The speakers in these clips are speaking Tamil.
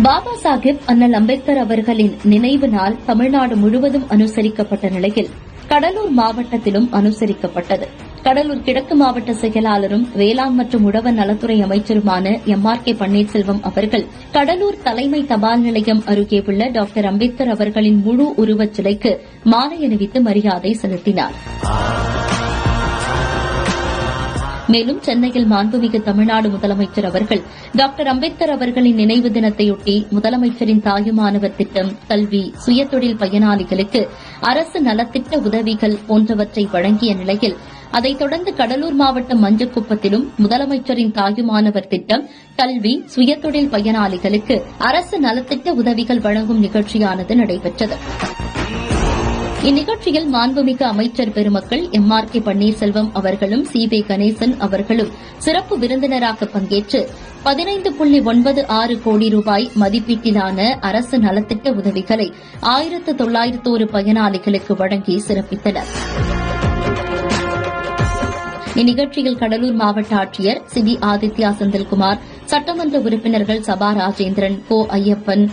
பாபா சாஹேப் அண்ணல் அம்பேத்கர் அவர்களின் நினைவு நாள் தமிழ்நாடு முழுவதும் அனுசரிக்கப்பட்ட நிலையில் கடலூர் மாவட்டத்திலும் அனுசரிக்கப்பட்டது. கடலூர் கிழக்கு மாவட்ட செயலாளரும் வேளாண் மற்றும் உழவர் நலத்துறை அமைச்சருமான MRK பன்னீர்செல்வம் அவர்கள் கடலூர் தலைமை தபால் நிலையம் அருகே உள்ள டாக்டர் அம்பேத்கர் அவர்களின் முழு உருவச் சிலைக்கு மாலை அணிவித்து மரியாதை செலுத்தினார். மேலும் சென்னையில் மாண்புமிகு தமிழ்நாடு முதலமைச்சர் அவர்கள் டாக்டர் அம்பேத்கர் அவர்களின் நினைவு தினத்தையொட்டி முதலமைச்சரின் தாயுமானவர் திட்டம், கல்வி, சுயதொழில் பயனாளிகளுக்கு அரசு நலத்திட்ட உதவிகள் போன்றவற்றை வழங்கிய நிலையில் அதைத் தொடர்ந்து கடலூர் மாவட்டம் மஞ்சக்குப்பத்திலும் முதலமைச்சரின் தாயுமானவர் திட்டம், கல்வி, சுயதொழில் பயனாளிகளுக்கு அரசு நலத்திட்ட உதவிகள் வழங்கும் நிகழ்ச்சியானது நடைபெற்றது. இந்நிகழ்ச்சியில் மாண்புமிகு அமைச்சர் பெருமக்கள் MRK பன்னீர்செல்வம் அவர்களும் CB கணேசன் அவர்களும் சிறப்பு விருந்தினராக பங்கேற்று 15.96 கோடி ரூபாய் மதிப்பீட்டிலான அரசு நலத்திட்ட உதவிகளை 1901 பயனாளிகளுக்கு வழங்கி சிறப்பித்தனர். இந்நிகழ்ச்சியில் கடலூர் மாவட்ட ஆட்சியர் சிபி ஆதித்யா செந்தில்குமார், சட்டமன்ற உறுப்பினர்கள் சபா ராஜேந்திரன், கோ ஐயப்பன்,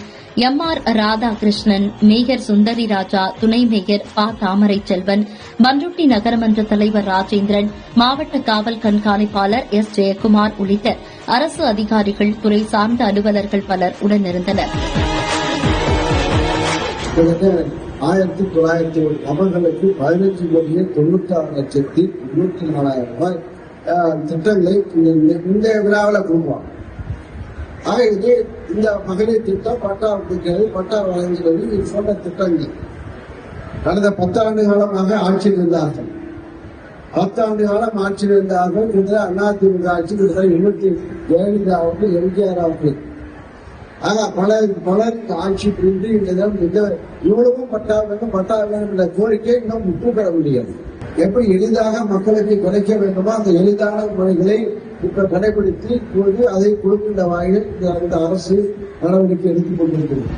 MR ராதாகிருஷ்ணன், மேயர் சுந்தரி ராஜா, துணை மேயர் ப தாமரை செல்வன், பண்ருட்டி நகரமன்ற தலைவர் ராஜேந்திரன், மாவட்ட காவல் கண்காணிப்பாளர் S ஜெயக்குமார் உள்ளிட்ட அரசு அதிகாரிகள், துறை சார்ந்த அலுவலர்கள் பலர் உடனிருந்தனர். 1901 நபர்களுக்கு 15,96,24,000 ரூபாய் திட்டங்களை இந்த விழாவில் கொடுப்பாங்க. இது இந்த மகளிர் திட்டம், பட்டா பட்டா வழங்குகிறது, இது போன்ற திட்டங்கள் கடந்த 10 ஆண்டு காலமாக ஆட்சியில் இருந்தார்கள். 10 ஆண்டு காலம் ஆட்சியில் இருந்தார்கள். அதிமுக ஆட்சி ஜெயலலிதாவுக்கு, MGR ஆவுக்கு, ஆக பலர் ஆட்சி புரிந்து இவ்வளவும் பட்டா வேண்டும் என்ற கோரிக்கை இன்னும் முற்று பெற முடியாது. எப்படி எளிதாக மக்களுக்கு கிடைக்க வேண்டுமோ அந்த எளிதான முறைகளை இப்ப கடைபிடித்து இப்போது அதை கொடுக்கின்ற வகையில் இந்த அரசு நடவடிக்கை எடுத்துக் கொண்டிருக்கிறது.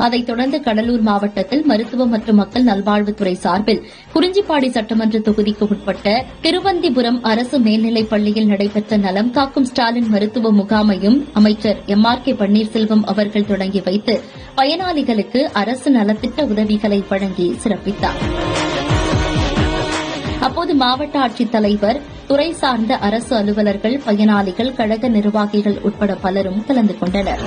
அதைத் தொடர்ந்து கடலூர் மாவட்டத்தில் மருத்துவ மற்றும் மக்கள் நல்வாழ்வுத்துறை சார்பில் குறிஞ்சிப்பாடி சட்டமன்ற தொகுதிக்கு உட்பட்ட திருவந்திபுரம் அரசு மேல்நிலைப் பள்ளியில் நடைபெற்ற நலம் காக்கும் ஸ்டாலின் மருத்துவ முகாமையும் அமைச்சர் MRK பன்னீர்செல்வம் அவர்கள் தொடங்கி வைத்து பயனாளிகளுக்கு அரசு நலத்திட்ட உதவிகளை வழங்கி சிறப்பித்தார். அப்போது மாவட்ட ஆட்சித்தலைவர், துறை சார்ந்த அரசு அலுவலர்கள், பயனாளிகள், கழக நிர்வாகிகள் உட்பட பலரும் கலந்து கொண்டனர்.